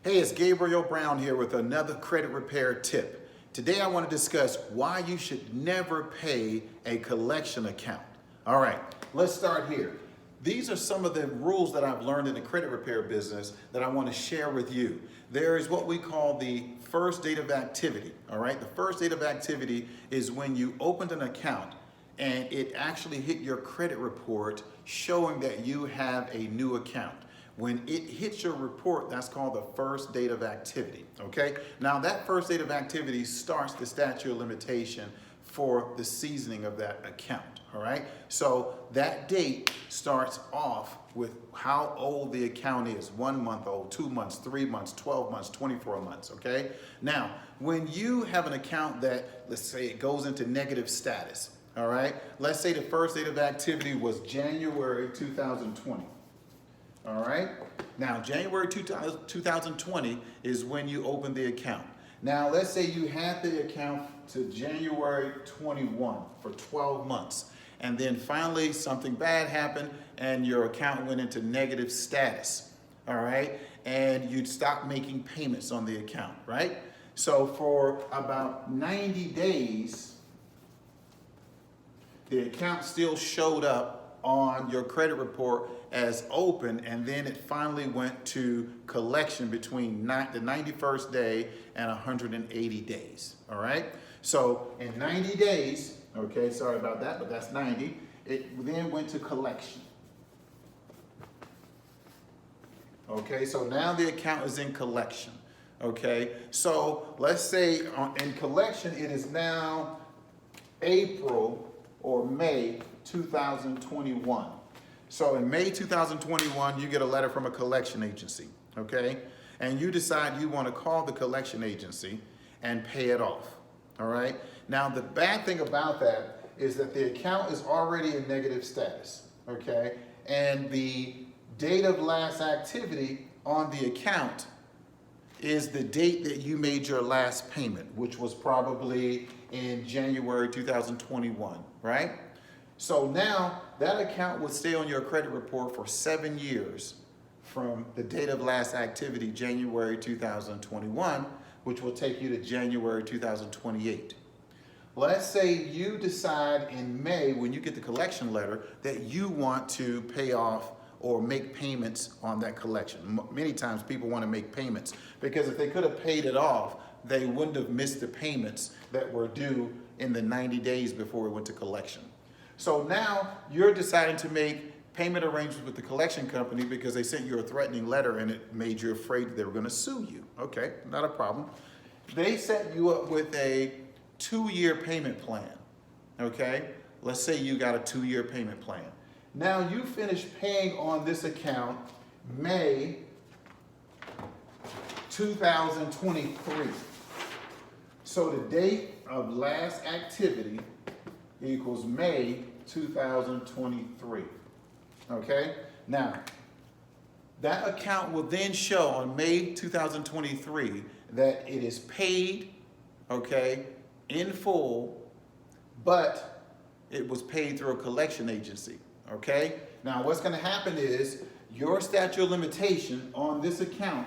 Hey, it's Gabriel Brown here with another credit repair tip. Today I want to discuss why you should never pay a collection account. All right, let's start here. These are some of the rules that I've learned in the credit repair business that I want to share with you. There is what we call the first date of activity. All right, the first date of activity is when you opened an account and it actually hit your credit report showing that you have a new account. When it hits your report, that's called the first date of activity, okay? Now that first date of activity starts the statute of limitation for the seasoning of that account, all right? So that date starts off with how old the account is, 1 month old, 2 months, 3 months, 12 months, 24 months, okay? Now, when you have an account that, let's say it goes into negative status, all right? Let's say the first date of activity was January 2020. All right. Now, January 2020 is when you open the account. Now, let's say you had the account to January 21 for 12 months. And then finally something bad happened and your account went into negative status. All right. And you'd stop making payments on the account. Right. So for about 90 days, the account still showed up on your credit report as open, and then it finally went to collection between the 91st day and 180 days, all right? So in 90 days, okay, sorry about that, but that's 90, it then went to collection. Okay, so now the account is in collection, okay? So let's say in collection, it is now April or May 2021. So in May 2021, you get a letter from a collection agency, okay? And you decide you want to call the collection agency and pay it off, all right? Now, the bad thing about that is that the account is already in negative status, okay? And the date of last activity on the account is the date that you made your last payment, which was probably in January 2021, right? So now that account would stay on your credit report for 7 years from the date of last activity, January 2021, which will take you to January 2028. Let's say you decide in May, when you get the collection letter, that you want to pay off or make payments on that collection. Many times people want to make payments because if they could have paid it off, they wouldn't have missed the payments that were due in the 90 days before it went to collection. So now you're deciding to make payment arrangements with the collection company because they sent you a threatening letter and it made you afraid that they were going to sue you. Okay, not a problem. They set you up with a 2-year payment plan. Okay, let's say you got a 2-year payment plan. Now you finish paying on this account May 2023. So the date of last activity equals May 2023, okay? Now, that account will then show on May 2023 that it is paid, okay, in full, but it was paid through a collection agency, okay? Now, what's gonna happen is your statute of limitation on this account,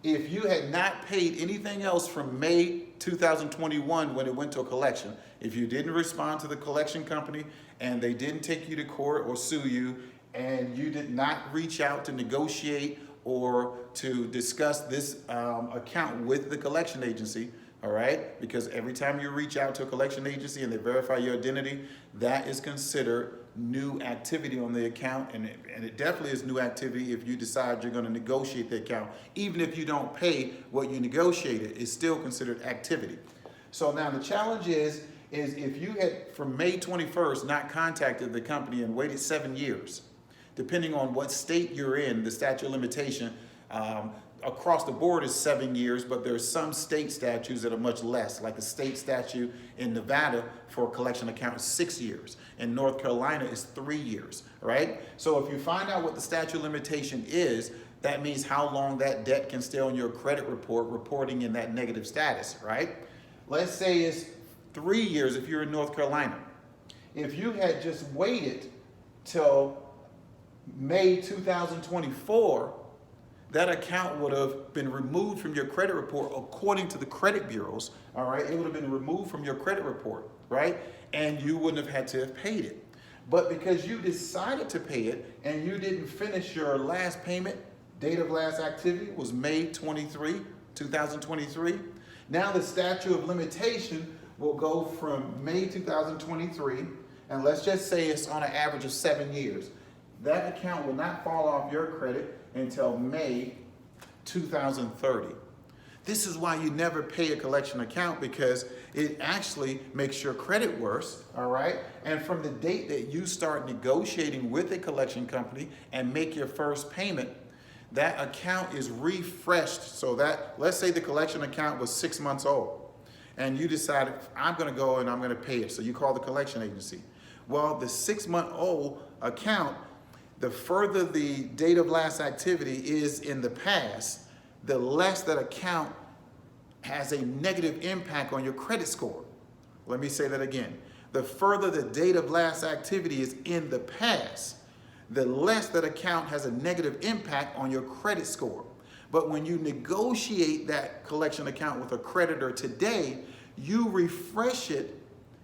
if you had not paid anything else from May 2021 when it went to a collection, if you didn't respond to the collection company and they didn't take you to court or sue you, and you did not reach out to negotiate or to discuss this account with the collection agency, all right? Because every time you reach out to a collection agency and they verify your identity, that is considered new activity on the account, and it definitely is new activity if you decide you're going to negotiate the account. Even if you don't pay what you negotiated, it's still considered activity. So now the challenge is if you had from May 21st not contacted the company and waited 7 years, depending on what state you're in, the statute of limitation across the board is 7 years, but there's some state statutes that are much less, like the state statute in Nevada for a collection account is 6 years. In North Carolina is 3 years, right? So if you find out what the statute of limitation is, that means how long that debt can stay on your credit report, reporting in that negative status, right? Let's say it's 3 years if you're in North Carolina. If you had just waited till May 2024, that account would have been removed from your credit report according to the credit bureaus, all right? It would have been removed from your credit report, right? And you wouldn't have had to have paid it. But because you decided to pay it and you didn't finish your last payment, date of last activity was May 23, 2023. Now the statute of limitation will go from May 2023, and let's just say it's on an average of 7 years. That account will not fall off your credit until May 2030. This is why you never pay a collection account, because it actually makes your credit worse, all right? And from the date that you start negotiating with a collection company and make your first payment, that account is refreshed so that, let's say the collection account was 6 months old and you decided, I'm gonna go and I'm gonna pay it. So you call the collection agency. Well, the 6-month-old account, the further the date of last activity is in the past, the less that account has a negative impact on your credit score. Let me say that again. The further the date of last activity is in the past, the less that account has a negative impact on your credit score. But when you negotiate that collection account with a creditor today, you refresh it,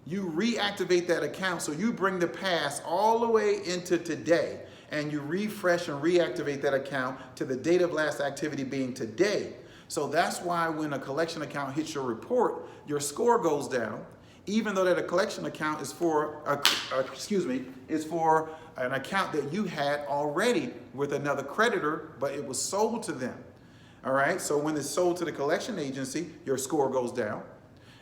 you reactivate that account, so you bring the past all the way into today, and you refresh and reactivate that account to the date of last activity being today. So that's why when a collection account hits your report, your score goes down, even though that a collection account is for is for an account that you had already with another creditor, but it was sold to them. All right, so when it's sold to the collection agency, your score goes down.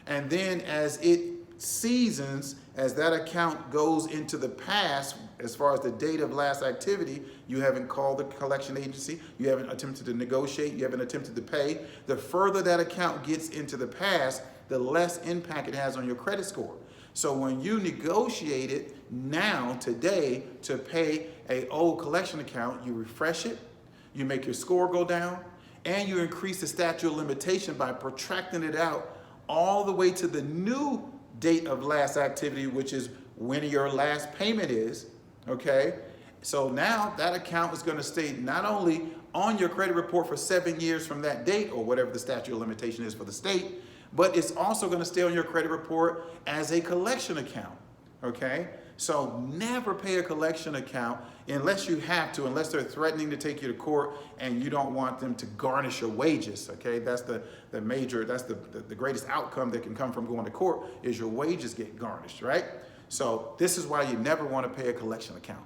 And then as it seasons, as that account goes into the past, as far as the date of last activity, you haven't called the collection agency, you haven't attempted to negotiate, you haven't attempted to pay. The further that account gets into the past, the less impact it has on your credit score. So when you negotiate it now, today, to pay an old collection account, you refresh it, you make your score go down, and you increase the statute of limitation by protracting it out all the way to the new date of last activity, which is when your last payment is, okay? So now that account is gonna stay not only on your credit report for 7 years from that date, or whatever the statute of limitation is for the state, but it's also gonna stay on your credit report as a collection account, okay? So never pay a collection account unless you have to, unless they're threatening to take you to court and you don't want them to garnish your wages, okay? That's the greatest outcome that can come from going to court, is your wages get garnished, right? So this is why you never want to pay a collection account.